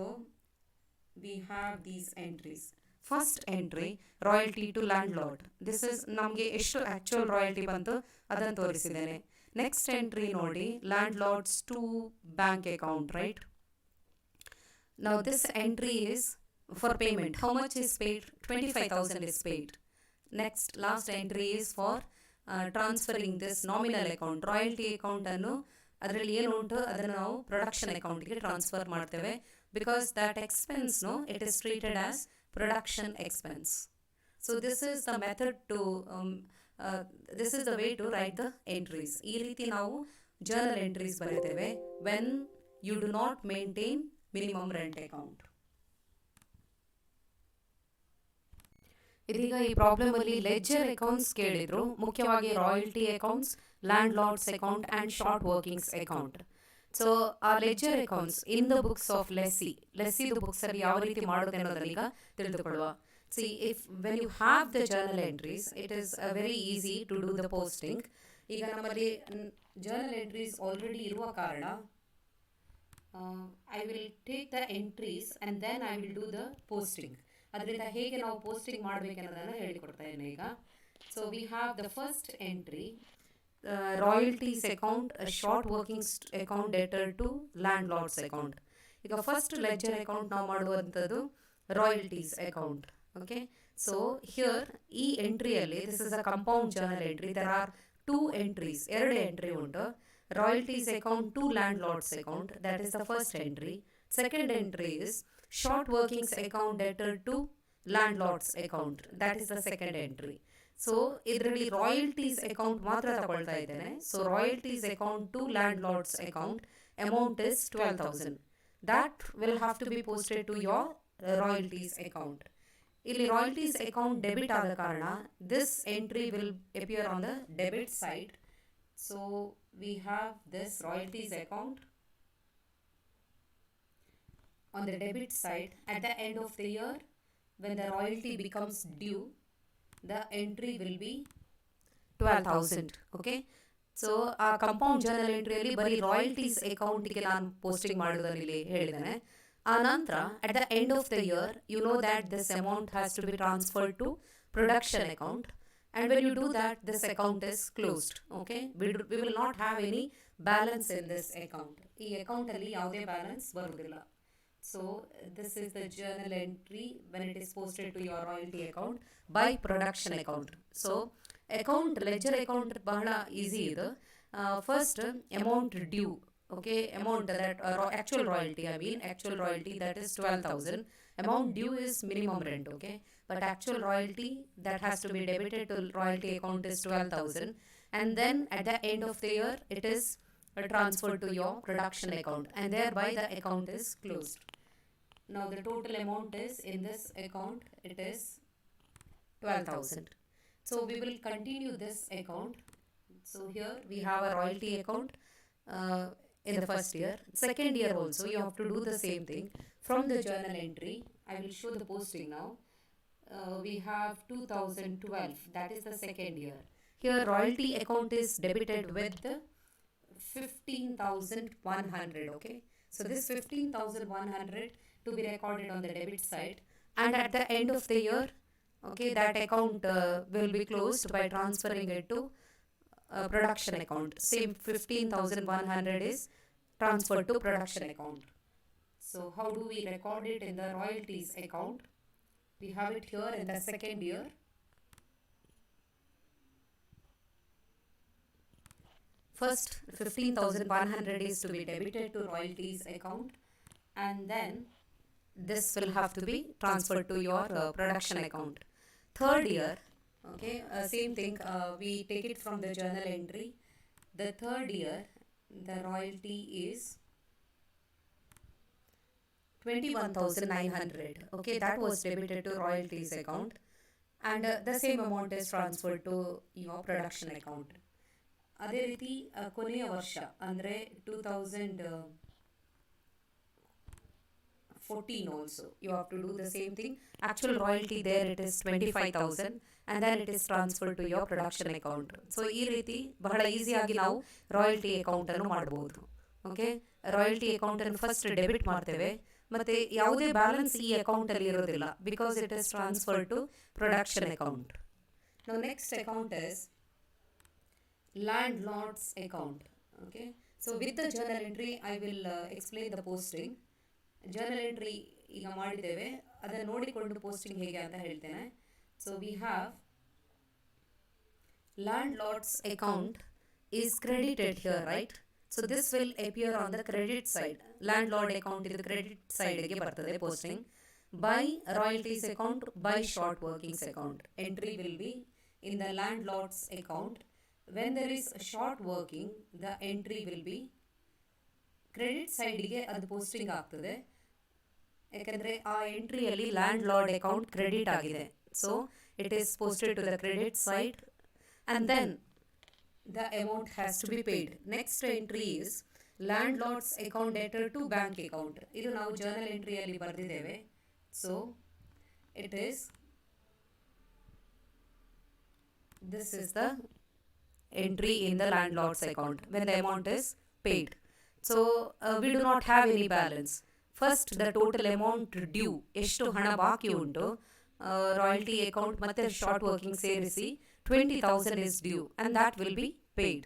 [SPEAKER 1] we have these entries. First entry, royalty to landlord. This is ನಮಗೆ ಎಷ್ಟು actual royalty ಬಂತು ಅದನ್ನು ತೋರಿಸಿದ್ದೇನೆ. Next entry ನೋಡಿ landlords to bank account, right? Now this entry is for payment. How much is paid? 25,000 is paid. Next, last entry is for transferring this nominal account. Royalty account ಅನ್ನು ಅದರಲ್ಲಿ ಏನು ಉಂಟು ಅದನ್ನು ನಾವು ಪ್ರೊಡಕ್ಷನ್ ಅಕೌಂಟ್ಗೆ transfer ಮಾಡ್ತೇವೆ, because that expense it is treated as production expense. So this is the method to this is the way to write the entries. ಈ ರೀತಿ ನಾವು ಜರ್ನಲ್ ಎಂಟ್ರೀಸ್ ಬರೀತೇವೆ when you do not maintain minimum rent account. ಇದೀಗ ಈ problem ಅಲ್ಲಿ ledger accounts ಕೇಳಿದ್ರು, ಮುಖ್ಯವಾಗಿ royalty accounts, land Lord's account and short workings account. So ಆ ledger accounts in the books of ಲೆಸ್ಸಿದು ಬುಕ್ಸ್ ಅಲ್ಲಿ ಯಾವ ರೀತಿ ಮಾಡೋದು ಅನ್ನೋದನ್ನ ಈಗ ತಿಳಿದುಕೊಳ್ಳುವ. See if when you have the journal entries it is very easy to do the posting. ಈಗ ನಮ್ಮಲ್ಲಿ ಜರ್ನಲ್ ಎಂಟ್ರೀಸ್ ಆಲ್ರೆಡಿ ಇರುವ ಕಾರಣ I will take the entries and then I will do the posting. ಅದರಿಂದ ಹೇಗೆ ನಾವು posting ಮಾಡಬೇಕೆನ್ನೋದನ್ನು ಹೇಳಿಕೊಡ್ತಾ ಇದ್ದೇನೆ ಈಗ. So we have the first entry royalties account, short workings account debtor to land Lord's account. ಈಗ ಫಸ್ಟ್ ಲೆಡ್ಜರ್ ಅಕೌಂಟ್ ನಾವು ಮಾಡುವಂಥದ್ದು royalties account. Okay, so here ಈ ಎಂಟ್ರಿಯಲ್ಲಿ this is a compound journal entry. There are two entries, ಎರಡು entry ಉಂಟು. Royalties account to land Lord's account, that is the first entry. Second entry is short workings account debtor to land Lord's account, that is the second entry. So ಇದರಲ್ಲಿ royalties account ಮಾತ್ರ ತಗೊಳ್ತಾ ಇದ್ದೇನೆ. So royalties account to land Lord's account amount is 12,000. That will have to be posted to your royalties account. ಇಲ್ಲಿ royalties account debit ಆದ ಕಾರಣ this entry will appear on the debit side. So we have this royalties account on the debit side. At the end of the year, when the royalty becomes due, the entry will be 12,000. Okay, so ಆ compound journal ಎಂಟ್ರಿಯಲ್ಲಿ ಬರೀ royalties ಅಕೌಂಟ್ಗೆ ನಾನು posting ಮಾಡೋದನ್ನು ಇಲ್ಲಿ ಹೇಳಿದ್ದೇನೆ. ಆ ನಂತರ at the end of the year you know that this amount has to be transferred to production account, and when you do that this account is closed. Okay, we will not have any balance in this account. ಈ account ಅಲ್ಲಿ ಯಾವುದೇ balance ಬರುವುದಿಲ್ಲ. So this is the journal entry when it is posted to your royalty account by production account. So account ledger account bahla easy idu. First amount due. Okay, amount that actual royalty, I mean actual royalty, that is 12,000. Amount due is minimum rent. Okay, but actual royalty that has to be debited to royalty account is 12,000, and then at the end of the year it is transferred to your production account, and thereby the account is closed. Now the total amount is in this account, it is 12,000. So we will continue this account. So here we have a royalty account in the first year. Second year also you have to do the same thing. From the journal entry, I will show the posting now. We have 2012, that is the second year. Here royalty account is debited with 15,100. Okay, so this 15,100 to be recorded on the debit side, and at the end of the year, okay, that account will be closed by transferring it to production account. Same 15,100 is transferred to production account. So how do we record it in the royalties account? We have it here in the second year. First 15,100 is to be debited to royalties account, and then this will have to be transferred to your production account. Third year, okay, same thing, we take it from the journal entry. The third year the royalty is 21,900. Okay, that was debited to royalties account, and the same amount is transferred to your production account. ಅದೇ ರೀತಿ ಕೊನೆಯ ವರ್ಷ ಅಂದರೆ 2014 also you have to do the same thing. Actual royalty there it is 25,000, and then it is transferred to your production account. So ಈ ರೀತಿ ಬಹಳ ಈಸಿಯಾಗಿ ನಾವು ರಾಯಲ್ಟಿ ಅಕೌಂಟ್ ಅನ್ನು ಮಾಡಬಹುದು. ಓಕೆ, ರಾಯಲ್ಟಿ ಅಕೌಂಟ್ ಅನ್ನು ಫಸ್ಟ್ ಡೆಬಿಟ್ ಮಾಡ್ತೇವೆ, ಮತ್ತೆ ಯಾವುದೇ ಬ್ಯಾಲೆನ್ಸ್ ಈ ಅಕೌಂಟ್ ಅಲ್ಲಿ ಇರೋದಿಲ್ಲ, because it is transfer to production account. Now next account is landlord's account. Okay, so with the journal entry I will explain the posting. Journal entry ಈಗ ಮಾಡಿದ್ದೇವೆ, ಅದನ್ನು ನೋಡಿಕೊಂಡು ಪೋಸ್ಟಿಂಗ್ ಹೇಗೆ ಅಂತ ಹೇಳ್ತೇನೆ. So we have landlord's account is credited here, right? So this will appear on the credit side. Landlord account is the credit side ಗೆ ಬರ್ತದೆ posting. By royalties account, by short workings account. Entry will be in the landlord's account. When there is short working, the entry will be credit side ಗೆ ಅದು posting ಆಗ್ತದೆ. ಯಾಕಂದರೆ ಆ ಎಂಟ್ರಿಯಲ್ಲಿ landlord account credit ಆಗಿದೆ. So it is posted to the credit side and then the amount has to be paid. Next entry is landlord's account debtor to bank account. ಇದು ನಾವು journal ಎಂಟ್ರಿಯಲ್ಲಿ ಬರೆದಿದ್ದೇವೆ. So it is, this is the entry in the landlord's account when the amount is paid. So we do not have any balance. First the total amount due, ಎಷ್ಟು ಹಣ ಬಾಕಿ ಉಂಟು royalty account ಮತ್ತು short working ಸೇರಿಸಿ 20,000 is due and that will be paid.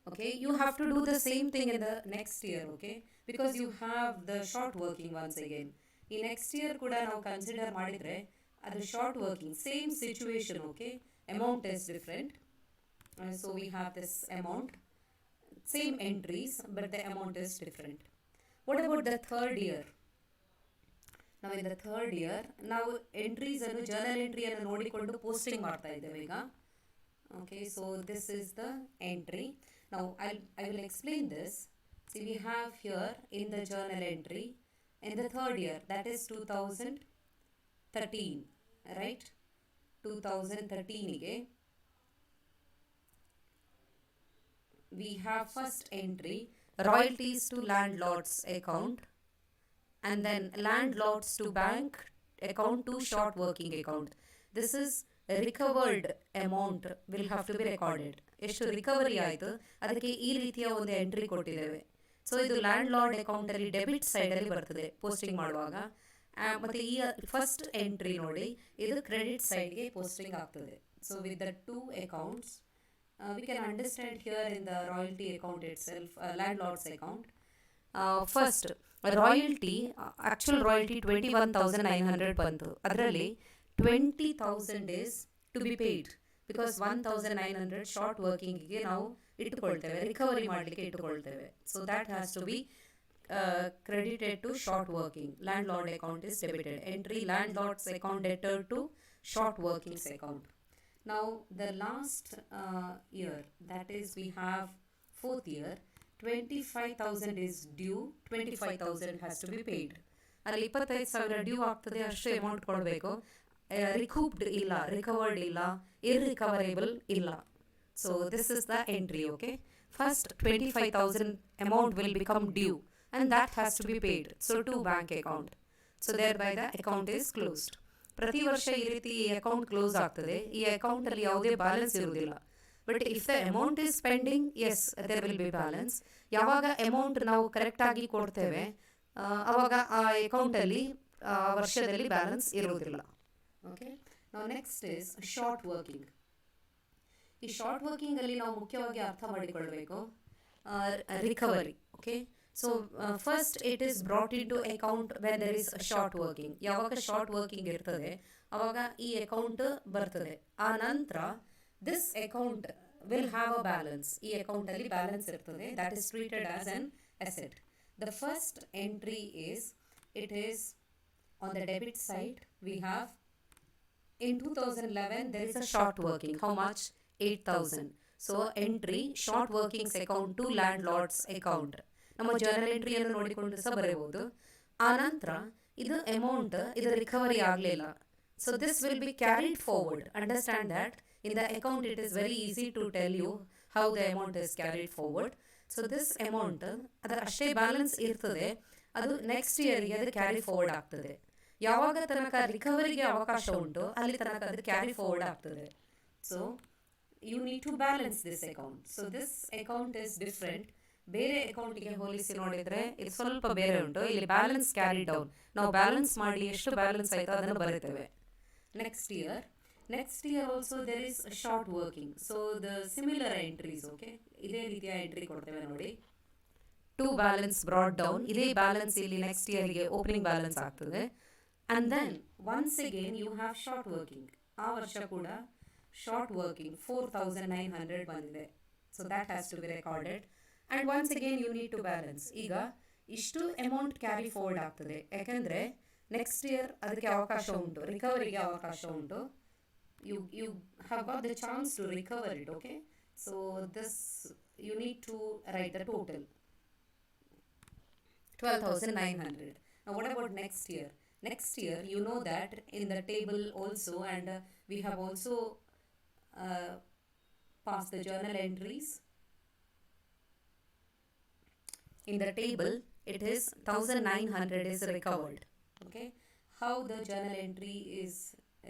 [SPEAKER 1] Okay, you have to do the same thing in the next year, okay, because you have the short working once again. ಈ next year ಕೂಡ ನಾವು consider ಮಾಡಿದರೆ ಅದು short working same situation. Okay, amount is different. So we have this amount, same entries but the amount is different. What about the third year? ನಾವು ಇನ್ the third year ನಾವು ಎಂಟ್ರೀಸನ್ನು journal ಎಂಟ್ರಿಯನ್ನು ನೋಡಿಕೊಂಡು posting ಮಾಡ್ತಾ ಇದ್ದೇವೆ ಈಗ. Okay, so this is the entry. ನಾವು I will explain this. See we have here in the journal entry in the third year, that is 2013, right? 2013 ಗೆ we have first entry royalties to landlord's account and then landlords to bank account to short working account. This is recovered amount will have to be recorded. ಎಷ್ಟು recovery ಆಯಿತು ಅದಕ್ಕೆ ಈ ರೀತಿಯ ಒಂದು entry ಕೊಟ್ಟಿದ್ದೇವೆ. So ಇದು landlord ಅಕೌಂಟಲ್ಲಿ debit ಸೈಡಲ್ಲಿ ಬರ್ತದೆ ಪೋಸ್ಟಿಂಗ್ ಮಾಡುವಾಗ. ಮತ್ತು ಈ ಫಸ್ಟ್ ಎಂಟ್ರಿ ನೋಡಿ, ಇದು ಕ್ರೆಡಿಟ್ ಸೈಡ್ಗೆ ಪೋಸ್ಟಿಂಗ್ ಆಗ್ತದೆ. So with the two accounts we can understand here in the royalty account itself, landlord's account. First royalty, actual royalty 21,900 ಬಂತು. ಅದರಲ್ಲಿ 20,000 is to be paid because 1,900 short ವರ್ಕಿಂಗಿಗೆ ನಾವು ಇಟ್ಟುಕೊಳ್ತೇವೆ, recovery ಮಾಡಲಿಕ್ಕೆ ಇಟ್ಟುಕೊಳ್ತೇವೆ. So that has to be credited to short working. Landlord account is debited. Entry landlord's account debtor to short workings account. Now the last year, that is we have fourth year, 25,000 is due, 25,000 has to be paid. ಅಲ್ಲಿ 25,000 due ಆಗ್ತದೆ, ಅಷ್ಟು amount ಕೊಡಬೇಕು. ರಿಕೂಪ್ಡ್ ಇಲ್ಲ, recovered ಇಲ್ಲ, irrecoverable ಇಲ್ಲ. So this is the entry, okay. First 25,000 amount will become due and that has to be paid. So to bank account. So thereby the account is closed. ಪ್ರತಿ ವರ್ಷ ಈ ರೀತಿ ಈ ಅಕೌಂಟ್ ಕ್ಲೋಸ್ ಆಗ್ತದೆ. ಈ ಅಕೌಂಟಲ್ಲಿ ಯಾವುದೇ ಬ್ಯಾಲೆನ್ಸ್ ಇರುವುದಿಲ್ಲ. But if the amount is pending, yes there will be balance. ಯಾವಾಗ ಅಮೌಂಟ್ ನಾವು ಕರೆಕ್ಟಾಗಿ ಕೊಡ್ತೇವೆ ಆವಾಗ ಆ ಅಕೌಂಟಲ್ಲಿ ವರ್ಷದಲ್ಲಿ ಬ್ಯಾಲೆನ್ಸ್ ಇರುವುದಿಲ್ಲ. ಓಕೆ, ನಾವು ನೆಕ್ಸ್ಟ್ ಇಸ್ ಶಾರ್ಟ್ ವರ್ಕಿಂಗ್. ಈ ಶಾರ್ಟ್ ವರ್ಕಿಂಗಲ್ಲಿ ನಾವು ಮುಖ್ಯವಾಗಿ ಅರ್ಥ ಮಾಡಿಕೊಳ್ಳಬೇಕು recovery. Okay, so first it is brought in to account when there is short working. ಯಾವಾಗ ಶಾರ್ಟ್ ವರ್ಕಿಂಗ್ ಇರ್ತದೆ ಆವಾಗ ಈ ಅಕೌಂಟ್ ಬರ್ತದೆ. ಆ ನಂತರ this account will have a balance. ಈ ಅಕೌಂಟಲ್ಲಿ ಬ್ಯಾಲೆನ್ಸ್ ಇರ್ತದೆ, that is treated as an asset. The first entry is, it is on the debit side. We have in 2011 there is a short working. How much? 8,000. So entry short workings account to landlord's account. ನಮ್ಮ journal ಎಂಟ್ರಿಯನ್ನು ನೋಡಿಕೊಂಡು ಸಹ ಬರೆಯಬಹುದು. ಆ ನಂತರ ಇದು amount, ಇದು recovery ಆಗಲಿಲ್ಲ. So this will be carried forward. Understand that in the account it is very easy to tell you how the amount is carried forward. So this amount ಅದರ ಅಷ್ಟೇ ಬ್ಯಾಲೆನ್ಸ್ ಇರ್ತದೆ, ಅದು ನೆಕ್ಸ್ಟ್ ಇಯರ್ಗೆ ಅದು carry forward ಆಗ್ತದೆ. ಯಾವಾಗ ತನಕ ರಿಕವರಿಗೆ ಅವಕಾಶ ಉಂಟು ಅಲ್ಲಿ ತನಕ ಅದು ಕ್ಯಾರಿ ಫಾರ್ವರ್ಡ್ ಆಗ್ತದೆ. So you need to balance this account. So this account is different. ಬೇರೆ ಅಕೌಂಟಿಗೆ ಹೋಲಿಸಿ ನೋಡಿದರೆ ಇದು ಸ್ವಲ್ಪ ಬೇರೆ ಉಂಟು. ಇಲ್ಲಿ ಬ್ಯಾಲೆನ್ಸ್ ಕ್ಯಾರಿ ಡೌನ್, ನಾವು ಬ್ಯಾಲೆನ್ಸ್ ಮಾಡಿ ಎಷ್ಟು ಬ್ಯಾಲೆನ್ಸ್ ಆಯಿತು ಅದನ್ನು ಬರೀತೇವೆ. Next year Next year also there is a short working. So the similar entries, okay, ಇದೇ ರೀತಿಯ ಎಂಟ್ರಿ ಕೊಡ್ತೇವೆ ನೋಡಿ. ಟು ಬ್ಯಾಲೆನ್ಸ್ ಬ್ರಾಡ್ ಡೌನ್, ಇದೇ ಬ್ಯಾಲೆನ್ಸ್ ಇಲ್ಲಿ ನೆಕ್ಸ್ಟ್ ಇಯರ್ಗೆ ಓಪನಿಂಗ್ ಬ್ಯಾಲೆನ್ಸ್ ಆಗ್ತದೆ. And then once again you have short working. ಆ ವರ್ಷ ಕೂಡ ಶಾರ್ಟ್ ವರ್ಕಿಂಗ್ 4900 ಬಂದಿದೆ. So that has to be recorded. And once again you need to balance. ಈಗ ಇಷ್ಟು ಅಮೌಂಟ್ ಕ್ಯಾರಿ ಫಾರ್ವರ್ಡ್ ಆಗ್ತದೆ, ಯಾಕೆಂದರೆ ನೆಕ್ಸ್ಟ್ ಇಯರ್ ಅದಕ್ಕೆ ಅವಕಾಶ ಉಂಟು, ರಿಕವರಿಗೆ ಅವಕಾಶ ಉಂಟು. You have got the chance to recover it, okay? So this you need to write the total 12,900. Now what about next year? Next year you know that in the table also, and we have also passed the journal entries. In the table it is 1900 is recovered, okay? How the journal entry is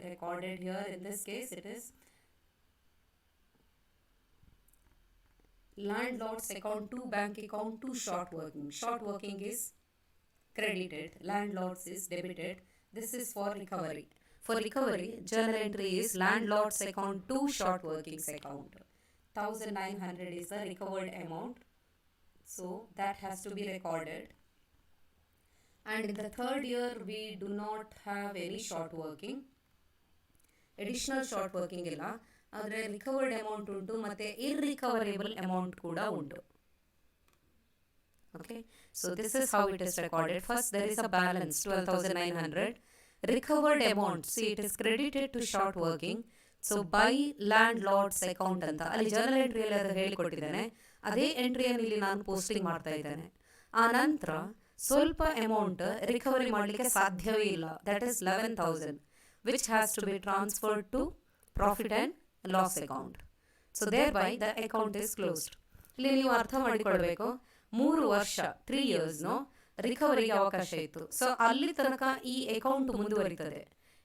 [SPEAKER 1] recorded here, in this case it is landlord's account to bank account to short working. Short working is credited, landlord's is debited. This is for recovery. For recovery, journal entry is landlord's account to short working's account. 1900 is the recovered amount, so that has to be recorded. And in the third year we do not have any short working. Additional short working ಇಲ್ಲ, ಆದರೆ recovered amount ಉಂಟು ಮತ್ತು irrecoverable amount ಕೂಡ ಉಂಟು. Okay, so this is how it is recorded. First there is a balance 12,900. Recovered amount, see it is credited to short working. So by land Lord's account ಅಂತ ಅಲ್ಲಿ journal ಎಂಟ್ರಿಯಲ್ಲಿ ಅದು ಹೇಳಿಕೊಟ್ಟಿದ್ದೇನೆ. ಅದೇ ಎಂಟ್ರಿಯನ್ನು ಇಲ್ಲಿ ನಾನು ಪೋಸ್ಟಿಂಗ್ ಮಾಡ್ತಾ ಇದ್ದೇನೆ. ಆ ನಂತರ ಸ್ವಲ್ಪ ಅಮೌಂಟ್ ರಿಕವರಿ ಮಾಡಲಿಕ್ಕೆ ಸಾಧ್ಯವೇ ಇಲ್ಲ, that is 11,000, which has to be transferred to profit and loss account. So thereby the account is closed. ಇಲ್ಲಿ ನೀವು ಅರ್ಥ ಮಾಡಿಕೊಳ್ಬೇಕು, 3 ವರ್ಷ 3 years ರಿಕವರಿಗೆ ಅವಕಾಶ ಇತ್ತು. ಸೊ ಅಲ್ಲಿ ತನಕ ಈ ಅಕೌಂಟ್ ಮುಂದುವರಿತದೆ.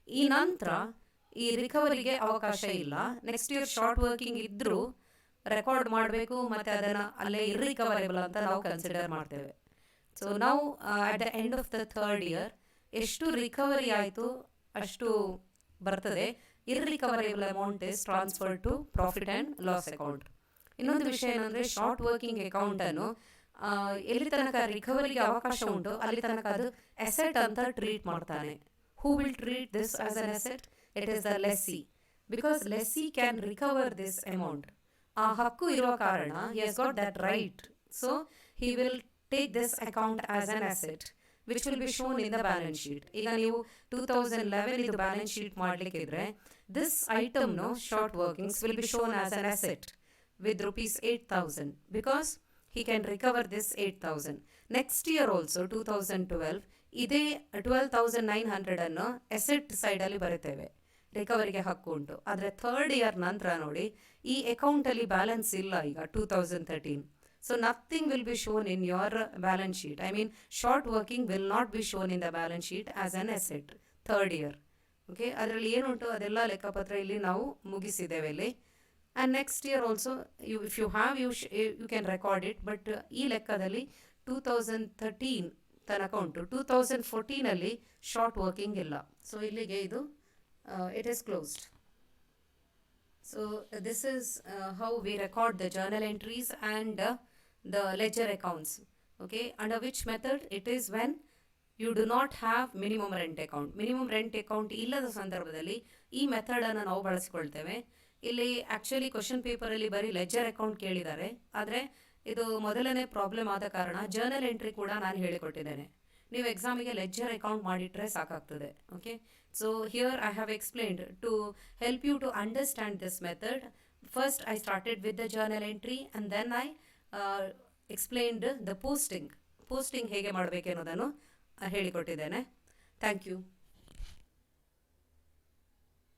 [SPEAKER 1] ಈ ನಂತರ ಈ ರಿಕವರಿಗೆ ಅವಕಾಶ ಇಲ್ಲ. ನೆಕ್ಸ್ಟ್ ಇಯರ್ ಶಾರ್ಟ್ ವರ್ಕಿಂಗ್ ಇದ್ದರೂ ರೆಕಾರ್ಡ್ ಮಾಡಬೇಕು, ಮತ್ತು ಅದನ್ನು ಅಲ್ಲೇ ಇರ್ರಿಕವರೇಬಲ್ ಅಂತ ನಾವು ಕನ್ಸಿಡರ್ ಮಾಡ್ತೇವೆ. ಸೊ ನಾವು at the end of the third year ಎಷ್ಟು ರಿಕವರಿ ಆಯಿತು ಅಷ್ಟು ಬರ್ತದೆ. Irrecoverable amount is transfer to profit and loss account. ಇನ್ನೊಂದು ವಿಷಯ ಏನಂದರೆ, ಶಾರ್ಟ್ ವರ್ಕಿಂಗ್ ಅಕೌಂಟನ್ನು ಎಲ್ಲಿ ತನಕ ರಿಕವರಿಗೆ ಅವಕಾಶ ಉಂಟು ಅಲ್ಲಿ ತನಕ ಅದು ಅಸೆಟ್ ಅಂತ ಟ್ರೀಟ್ ಮಾಡ್ತಾನೆ. Who will treat this as an asset? It is the lessee, because lessee can recover this amount. ಆ ಹಕ್ಕು ಇರುವ ಕಾರಣ he has got that right. So he will take this account as an asset which will be shown in the balance sheet. ಈಗ ನೀವು 2011 ಇದು balance sheet ಮಾಡಲಿಕ್ಕೆ ಇದ್ರೆ, this item short workings will be shown as an asset with rupees 8,000 because he can recover this 8,000. Next year also 2012 ಇದೇ 12,900 ಅನ್ನು asset ಸೈಡಲ್ಲಿ ಬರುತ್ತೇವೆ, ರಿಕವರಿಗೆ ಹಕ್ಕು ಉಂಟು. ಆದರೆ ಥರ್ಡ್ ಇಯರ್ ನಂತರ ನೋಡಿ, ಈ ಅಕೌಂಟಲ್ಲಿ ಬ್ಯಾಲೆನ್ಸ್ ಇಲ್ಲ ಈಗ 2013. So nothing will be shown in your balance sheet. I mean, short working will not be shown in the balance sheet as an asset third year. Okay, ಅದರಲ್ಲಿ ಏನುಂಟು ಅದೆಲ್ಲ ಲೆಕ್ಕಪತ್ರ ಇಲ್ಲಿ ನಾವು ಮುಗಿಸಿದ್ದೇವೆ ಇಲ್ಲಿ. And next year also if you have you can record it. But ಈ ಲೆಕ್ಕದಲ್ಲಿ 2013 ತನಕ ಉಂಟು. 2014 ಶಾರ್ಟ್ ವರ್ಕಿಂಗ್ ಇಲ್ಲ. ಸೊ ಇಲ್ಲಿಗೆ ಇದು it is closed. So this is how we record the journal entries and the ledger accounts. Okay, under which method? It is when you do not have minimum rent account. Minimum rent account ಇಲ್ಲದ ಸಂದರ್ಭದಲ್ಲಿ ಈ ಮೆಥಡನ್ನು ನಾವು ಬಳಸಿಕೊಳ್ತೇವೆ. ಇಲ್ಲಿ actually question ಪೇಪರಲ್ಲಿ ಬರೀ leisure account ಕೇಳಿದ್ದಾರೆ, ಆದರೆ ಇದು ಮೊದಲನೇ ಪ್ರಾಬ್ಲಮ್ ಆದ ಕಾರಣ ಜರ್ನಲ್ ಎಂಟ್ರಿ ಕೂಡ ನಾನು ಹೇಳಿಕೊಟ್ಟಿದ್ದೇನೆ. ನೀವು ಎಕ್ಸಾಮಿಗೆ ಲೆಜರ್ ಅಕೌಂಟ್ ಮಾಡಿಟ್ರೆ ಸಾಕಾಗ್ತದೆ. Okay, so here I have explained to help you to understand this method. First I started with the journal entry and then I explained the posting ಹೇಗೆ ಮಾಡಬೇಕೆನ್ನೋದನ್ನು ಹೇಳಿಕೊಟ್ಟಿದ್ದೇನೆ. Thank you.